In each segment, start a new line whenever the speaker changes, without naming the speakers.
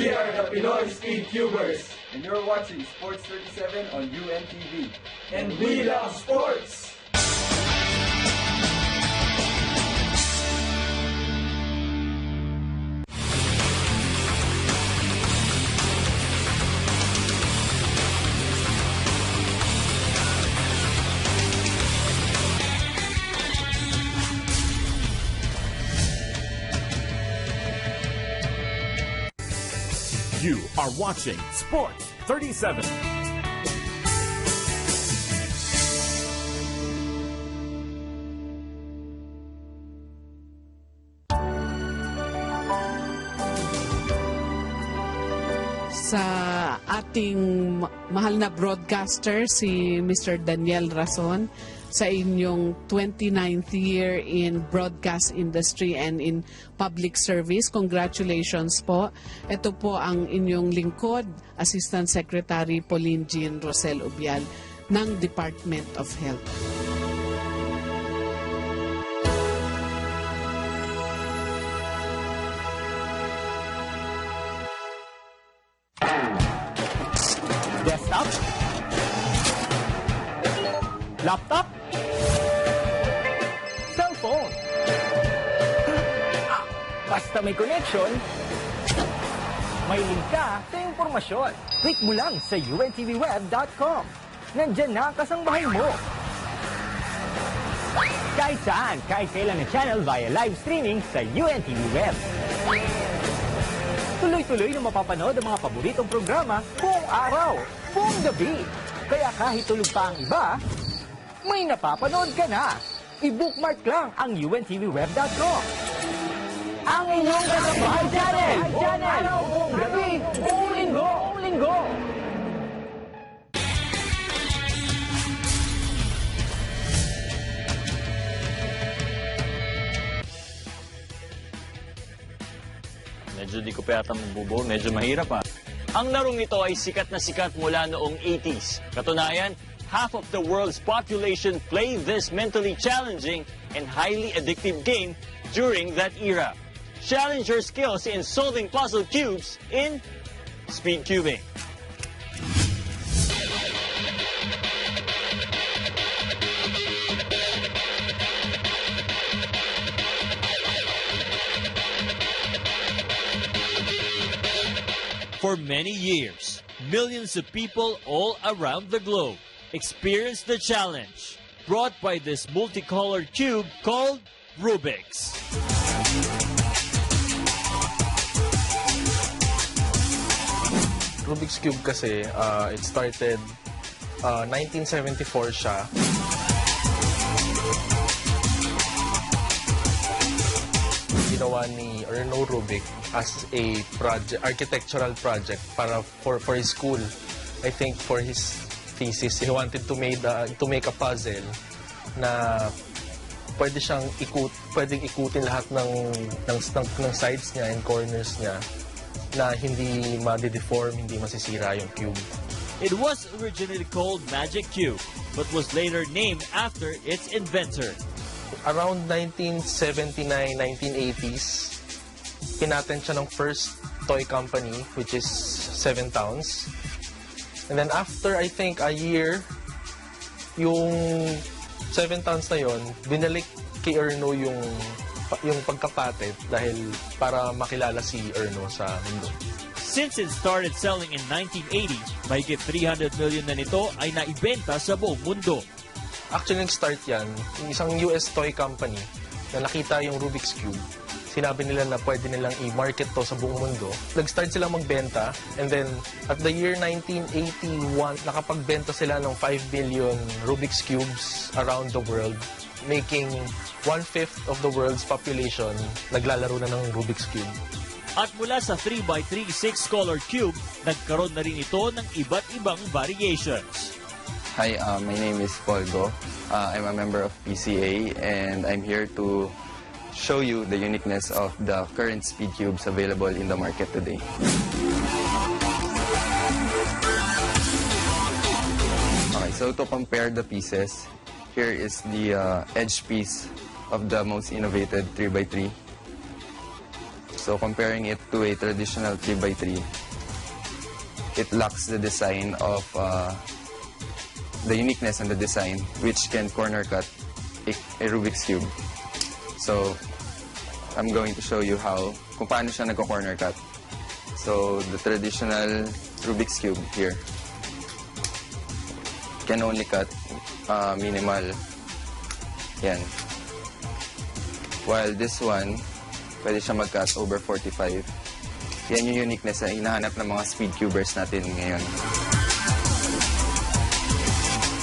We are the Pinoy Speedcubers.
And you're watching Sports 37 on UNTV.
And we love sports!
You are watching Sports 37.
Sa ating mahal na broadcaster, si Mr. Daniel Rason, sa inyong 29th year in broadcast industry and in public service. Congratulations po. Ito po ang inyong lingkod, Assistant Secretary Pauline Jean Rosel Ubial ng Department of Health.
Desktop? Laptop? Cellphone? Basta may connection, may link ka sa impormasyon. Click mo lang sa untvweb.com. Nandyan na ang kasangbahay mo. Kahit saan, kahit kailan na channel via live streaming sa UNTV Web. Tuloy-tuloy na mapapanood ang mga paboritong programa buong araw, buong gabi. Kaya kahit tulog pa ang iba, may napapanood ka na. I-bookmark lang ang untvweb.com. Ang inyong kasangbahay channel! Araw, buong gabi, buong linggo!
Medyo di ko pa yata mabubuo, medyo mahirap pa. Ang larong nito ay sikat na sikat mula noong 80s. Katunayan, half of the world's population play this mentally challenging and highly addictive game during that era. Challenge your skills in solving puzzle cubes in Speedcubing. For many years, millions of people all around the globe experienced the challenge brought by this multicolored cube called Rubik's.
Rubik's Cube kasi, it started 1974 siya. Ginawa ni Erno Rubik as a project, architectural project para for his school. I think for his thesis, he wanted to make a puzzle na pwedeng ikutin lahat ng sides niya and corners niya na hindi ma-deform, hindi masisira yung cube.
It was originally called Magic Cube, but was later named after its inventor.
Around 1979, 1980s, pinatent siya ng first toy company, which is 7 Towns. And then after, I think, a year, yung 7 Towns na yon, binalik kay Erno yung pagkapatent dahil para makilala si Erno sa mundo.
Since it started selling in 1980, mahigit 300 million na nito ay naibenta sa buong mundo.
Actually, nag-start yan, yung isang US toy company na nakita yung Rubik's Cube. Sinabi nila na pwede nilang i-market to sa buong mundo. Nag-start silang magbenta, and then at the year 1981, nakapagbenta sila ng 5 billion Rubik's Cubes around the world, making 1/5 of the world's population naglalaro na ng Rubik's Cube.
At mula sa 3x3 6-color cube, nagkaroon na rin ito ng iba't ibang variations.
Hi, my name is Paul Go. I'm a member of PCA, and I'm here to show you the uniqueness of the current speed cubes available in the market today. Okay, so to compare the pieces, here is the edge piece of the most innovative 3x3. So So comparing it to a traditional 3x3, it lacks the design of the uniqueness and the design which can corner cut a Rubik's Cube. So I'm going to show you kung paano siya nagko-corner cut. So the traditional Rubik's Cube here can only cut minimal. Yan. While this one, pwede siya mag-cut over 45. Yan yung uniqueness na hinahanap ng mga speedcubers natin ngayon.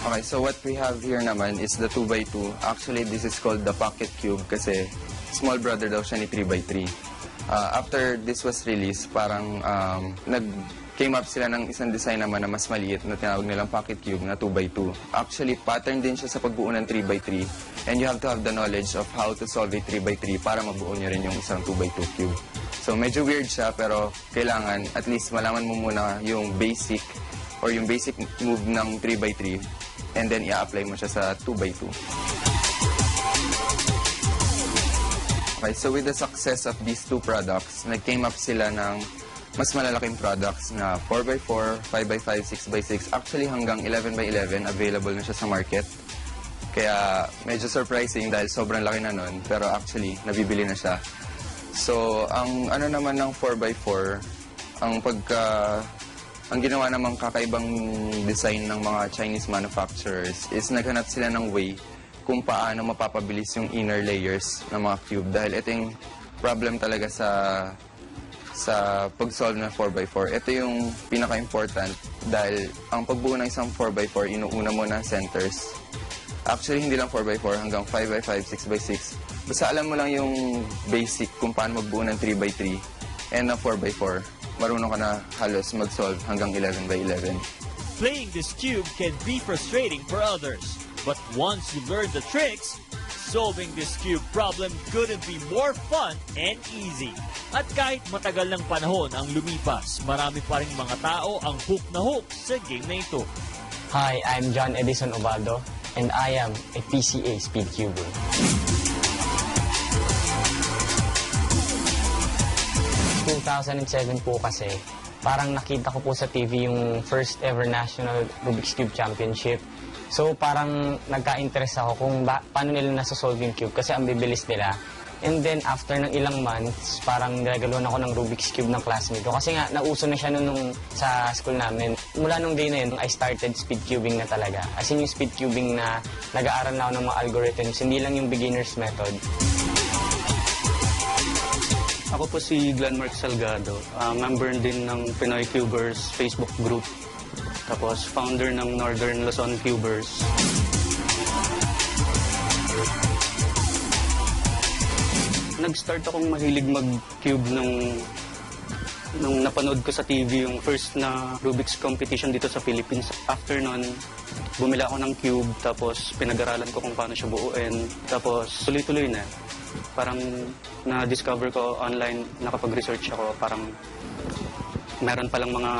Okay, so what we have here naman is the 2x2. Actually, this is called the pocket cube kasi small brother daw siya ni 3x3. After this was released, parang came up sila ng isang design naman na mas maliit na tinawag nilang pocket cube na 2x2. Actually, pattern din siya sa pagbuo ng 3x3 and you have to have the knowledge of how to solve a 3x3 para mabuo nyo rin yung isang 2x2 cube. So, medyo weird siya pero kailangan at least malaman mo muna yung basic or yung basic move ng 3x3 and then i-apply mo siya sa 2x2. Okay, so with the success of these two products, nag-came up sila ng mas malalaking products na 4x4, 5x5, 6x6. Actually, hanggang 11x11 available na siya sa market. Kaya medyo surprising dahil sobrang laki na nun. Pero actually, nabibili na siya. So, ang ano naman ng 4x4, ang ginawa namang kakaibang design ng mga Chinese manufacturers is naghanap sila ng way kung paano mapapabilis yung inner layers ng mga cube. Dahil ito yung problem talaga sa pag-solve ng 4x4. Ito yung pinaka-important dahil ang pagbuo ng isang 4x4, inuuna mo ng centers. Actually, hindi lang 4x4, hanggang 5x5, 6x6. Basta alam mo lang yung basic kung paano magbuo ng 3x3 and ng 4x4. Marunong ka na halos mag-solve hanggang 11x11.
Playing this cube can be frustrating for others. But once you learn the tricks, solving this cube problem couldn't be more fun and easy. At kahit matagal ng panahon ang lumipas, marami pa ring mga tao ang hook na hook sa game na ito.
Hi, I'm John Edison Obado, and I am a PCA Speedcuber. In 2007 po kasi, parang nakita ko po sa TV yung first ever National Rubik's Cube Championship. So parang nagka-interest ako kung paano nila nasa-solve yung cube kasi ang bibilis nila. And then after ng ilang months, parang nagagaluan ako ng Rubik's Cube ng classmate ko. Kasi nga, nauso na siya nung sa school namin. Mula nung day na yun, I started speedcubing na talaga. As in yung speedcubing na nag-aaral na ako ng mga algorithms, hindi lang yung beginner's method.
Ako po si Glenmark Salgado, member din ng Pinoy Cubers Facebook group. Tapos founder ng Northern Luzon Cubers. Nag-start akong mahilig mag-cube nung napanood ko sa TV yung first na Rubik's competition dito sa Philippines. After nun, bumili ako ng cube, tapos pinag-aralan ko kung paano siya buuin. Tapos tuloy-tuloy na. Parang na-discover ko online, nakapag-research ako, parang meron palang mga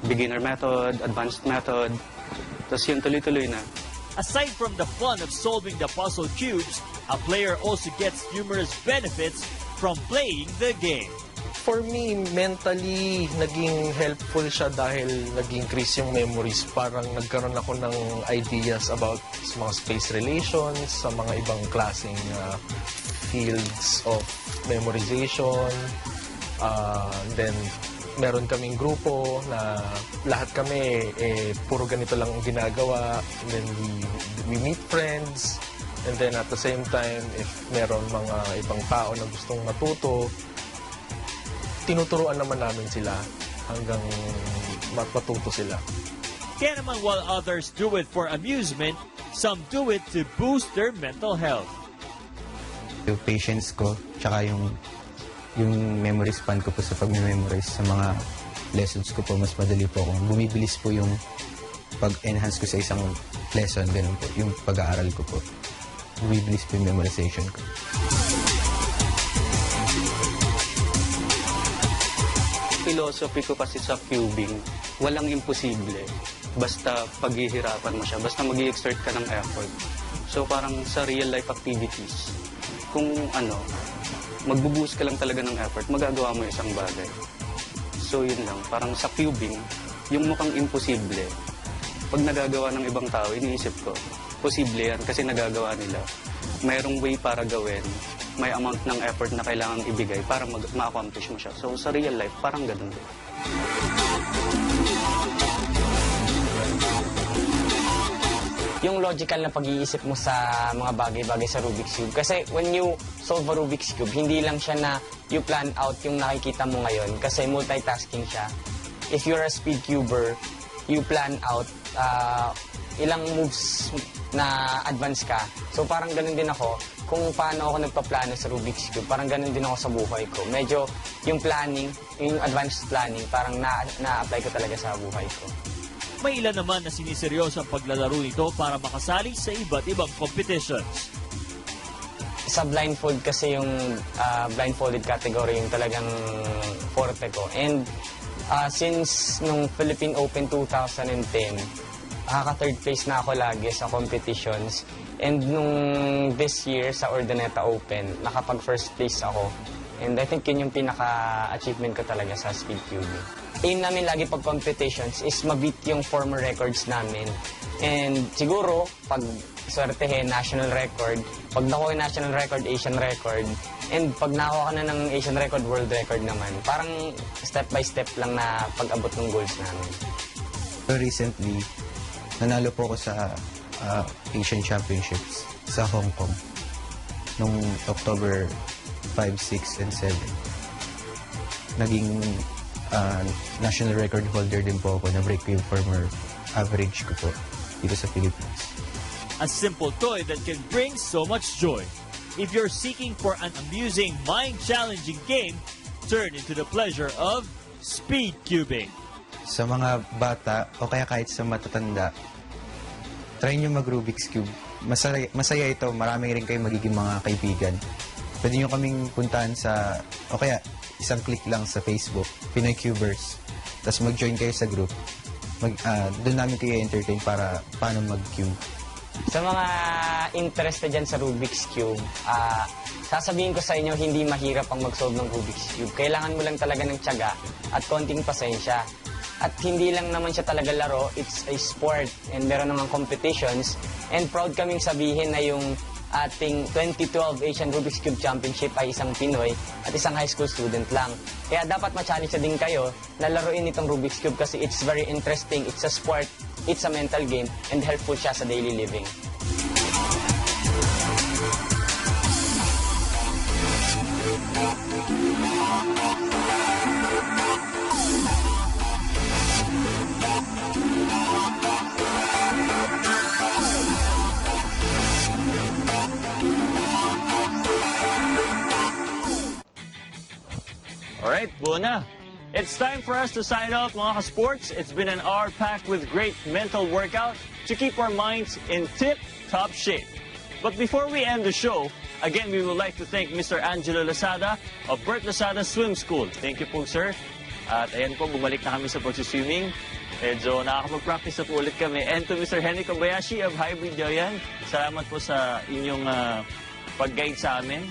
beginner method, advanced method. Tapos yun, tuloy-tuloy na.
Aside from the fun of solving the puzzle cubes, a player also gets numerous benefits from playing the game.
For me, mentally, naging helpful siya dahil nag-increase yung memories. Parang nagkaroon ako ng ideas about sa mga space relations, sa mga ibang klaseng fields of memorization. Then, meron kaming grupo na lahat kami puro ganito lang ang ginagawa. And then we meet friends. And then at the same time, if meron mga ibang tao na gustong matuto, tinuturuan naman namin sila hanggang matuto sila.
Kaya naman while others do it for amusement, some do it to boost their mental health.
Yung patience ko, tsaka yung memory span ko po sa pag-memorize sa mga lessons ko po, mas madali po ako. Bumibilis po yung pag-enhance ko sa isang lesson, ganun po, yung pag-aaral ko po. Bumibilis po yung memorization ko.
Philosophy ko kasi sa cubing, walang imposible. Basta paghihirapan mo siya, basta mag-i-exert ka ng effort. So parang sa real life activities, kung magbubuhos ka lang talaga ng effort, magagawa mo yung isang bagay. So yun lang, parang sa cubing, yung mukhang imposible, pag nagagawa ng ibang tao, iniisip ko, posible yan kasi nagagawa nila. Mayroong way para gawin, may amount ng effort na kailangang ibigay para ma-accomplish mo siya. So sa real life, parang ganun din.
Yung logical na pag-iisip mo sa mga bagay-bagay sa Rubik's Cube. Kasi when you solve a Rubik's Cube, hindi lang siya na you plan out yung nakikita mo ngayon kasi multitasking siya. If you're a Speedcuber, you plan out ilang moves na advance ka. So parang ganun din ako kung paano ako nagpaplano sa Rubik's Cube. Parang ganun din ako sa buhay ko. Medyo yung planning, yung advanced planning, parang na-apply ko talaga sa buhay ko.
May ilan naman na siniseryoso ang paglalaro nito para makasali sa iba't ibang competitions.
Sa blindfold kasi yung blindfolded category yung talagang forte ko. And since nung Philippine Open 2010, nakaka-third place na ako lagi sa competitions. And nung this year sa Urdaneta Open, nakapag-first place ako. And I think yun yung pinaka-achievement ko talaga sa Speedcubing. Aim namin lagi pag competitions is ma-beat yung former records namin. And siguro, pag swertehin, national record. Pag nakuha yung national record, Asian record. And pag nakuha ka na ng Asian record, world record naman. Parang step by step lang na pag-abot ng goals namin.
So recently, nanalo po ako sa Asian Championships sa Hong Kong noong October 5, 6, and 7. Naging national record holder din po ako. Na-break ko yung former average ko po dito sa Philippines.
A simple toy that can bring so much joy. If you're seeking for an amusing, mind-challenging game, turn into the pleasure of Speedcubing.
Sa mga bata o kaya kahit sa matatanda, try nyo mag-Rubik's Cube. Masaya ito. Marami rin kayong magiging mga kaibigan. Pwede nyo kaming puntahan sa, o kaya isang click lang sa Facebook, Pinoy Cubers. Tapos mag-join kayo sa group. Doon namin kayo entertain para paano mag-cube.
Sa mga interested dyan sa Rubik's Cube, sasabihin ko sa inyo, hindi mahirap ang mag-solve ng Rubik's Cube. Kailangan mo lang talaga ng tiyaga at konting pasensya. At hindi lang naman siya talaga laro, it's a sport and meron namang competitions. And proud kaming sabihin na yung ating 2012 Asian Rubik's Cube Championship ay isang Pinoy at isang high school student lang. Kaya dapat ma-challenge din kayo na laruin itong Rubik's Cube kasi it's very interesting, it's a sport, it's a mental game, and helpful siya sa daily living.
Alright, Buona. It's time for us to sign off, mga ka-sports. It's been an hour packed with great mental workout to keep our minds in tip-top shape. But before we end the show, again, we would like to thank Mr. Angelo Lasada of Bert Lasada Swim School. Thank you po, sir. At ayan po, bumalik na kami sa pag-swimming. Medyo nakakapag-practice na po ulit kami. And to Mr. Henry Kobayashi of Hybrid Yoyan, salamat po sa inyong pag-guide sa amin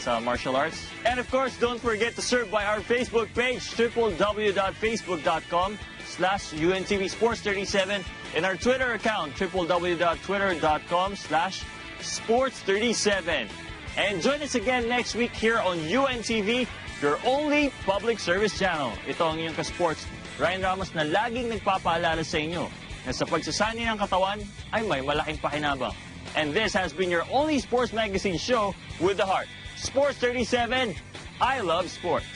sa martial arts. And of course, don't forget to serve by our Facebook page, www.facebook.com/UNTV Sports 37, and our Twitter account, www.twitter.com/Sports 37. And join us again next week here on UNTV, your only public service channel. Ito ang inyong ka-sports, Ryan Ramos, na laging nagpapaalala sa inyo na sa pagsasani ng katawan ay may malaking pakinabang. And this has been your only sports magazine show with the heart. Sports 37, I love sports.